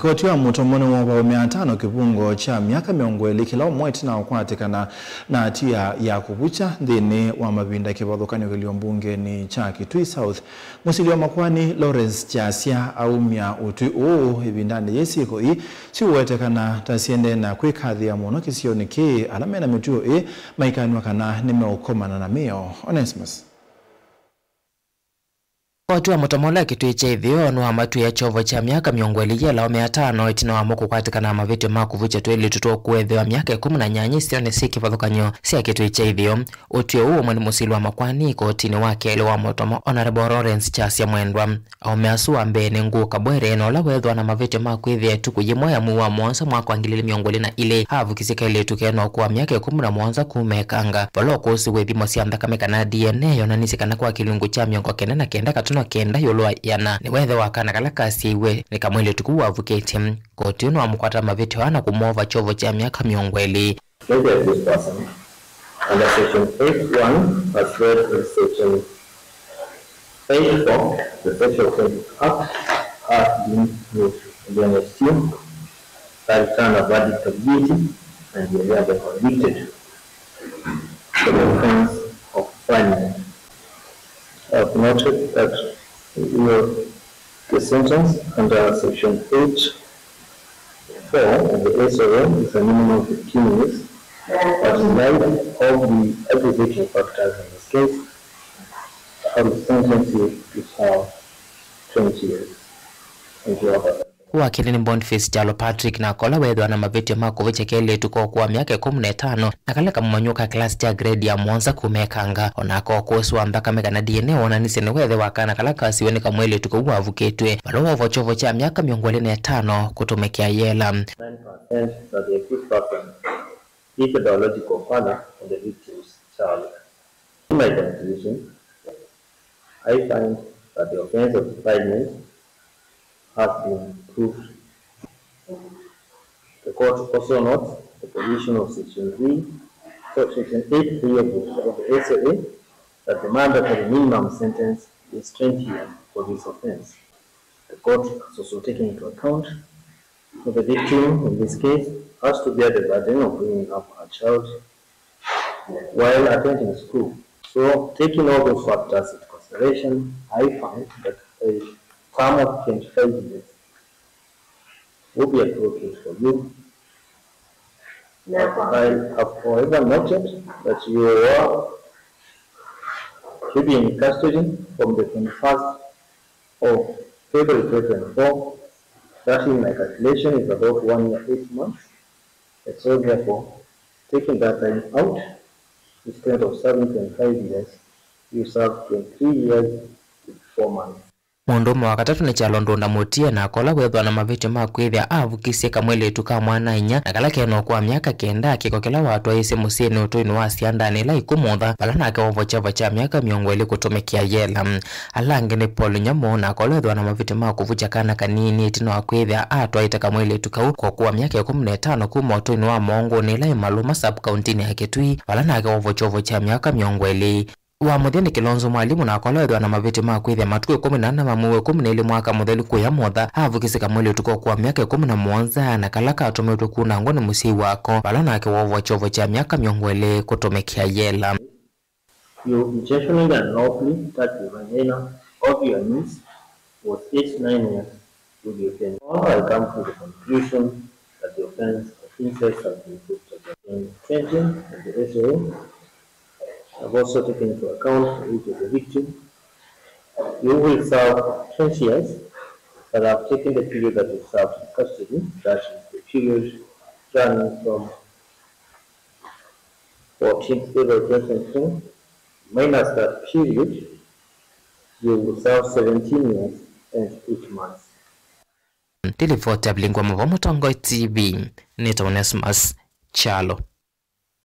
Koti ya mutomono wa 500 kifungo cha miaka 20 kila mwezi na ukwatikana na hatia ya kubucha ndini wa mabinda kibathukanio kilio mbunge ni cha Kitui South. Musili wa Makwani Lawrence Chasia aumia utui ibindani yesiko hii si uwetekana tasiende na kwikathi ya muno kisioni ki alamena mituo maikanwa kana nimeokomana na mio Onesimus. Watu wa mutomola Kitui cha ithio wa matu ya chovo cha miaka 500 itina wa moko kwatika na mavete makuvucha tuweli tutuwa kuwethe wa miaka 18 sione siki fathukanyo siya Kitui cha ithio. Utio uo mwani Musili wa Makwani kotini wake ili wa mutomo Honorable Lawrence Chasia Mwendwa aumeasua mbene nguu kabwere na ola wethwa na mavete makuithia tuku jimwa ya muwa mwonsa mwaka wangilili miongoli na ile havu kisika ile tukeno kuwa miaka 11 kumekanga palo kusi wethimo siya mthakameka na DNA yonanisika kwa kilungu cha miongo kenda na kenda katuna kenda yolwa yana ni wethe wakana kala kasi iwe ni kamwele tuku wavuketi koti uno wa mkwata mavete wana kumova chovo cha miaka 20. Under section 8.1 as well as section 8.4, the Sexual Offences Act has been used against you, that return a verdict of guilty, and you are convicted for the offense of violence. I have noted that the sentence under section 8.4 of the SOA is a minimum of 15 years. But in light of the aggravating factors in this case, I will sentence you to serve 20 years. Thank you. Wakili ni Boniface Jalo Patrick na kola wedwa na mavete makuvicha kele tuko kwa miaka 15 na kale kamumanyuka klasi ya grade ya mwanza kumekanga onako kusuwa mbaka meka na DNA onanise ni wedhe wakana kala kasi weni kamwele tuko wavuketwe balowa vochovo cha miaka 25 kutumekia yela. 9% that the accused person is the biological father of the victim's child. In my conclusion, I find that the offense of violence has been proved. The court also notes the position of section 3, section 8.3 of the SOA that the mandatory minimum sentence is 20 years for this offense. The court has also taken into account that the victim in this case has to bear the burden of bringing up a child while attending school. So, taking all those factors into consideration, I find that a term of 25 years would be appropriate for you. I have however noted that you were to be in custody from the 21st of February 2024. That in my calculation is about 1 year 8 months. And so therefore, taking that time out, instead of serving 25 years, you serve 23 years with 4 months. Mundumu wakatatu ni chalondo na motia na kola wedwa na mavete makuithia avukise kamwele tuka mwana inya na kala keno kwa miaka kenda kiko kila watu wa isi musini utuinu wa siandani la ikumudha balana ake wavochava cha miaka 20 kutumekia yela. Alange ni Paul Nyamo na kola wedwa na mavete makuvucha kana kanini itino wakuithia atwa ita kamwele tuka kwa kuwa miaka 15 kuma utuinu wa mongo ni la imaluma sub-countini ya Kitui balana ake wavochovo cha miaka 20. Wa mutheni Kilonzo Mwalimu na kola wedwa na mavete makuithia matuku 14 mamuwe 12 mwaka mutheli kuya motha avukise kamwele tuko kwa miaka 17 na kalaka atumetwe kuna ngoni musi wako balana ake wovo chovo cha miaka 20 kutumekia yela. You intentionally and lawfully touch the vagina of your niece was 8-9 years to the offense. I come to the conclusion that the offense of incest has been put in 20 and the SOA. I've also taken into account the age of the victim. You will serve 20 years, but I've taken the period that you served in custody, that is the period running from 14th April 2022, minus that period, you will serve 17 years and 8 months. Tilifota Blingwa Mavomo Tongo TV, Nita Onesimus Chalo.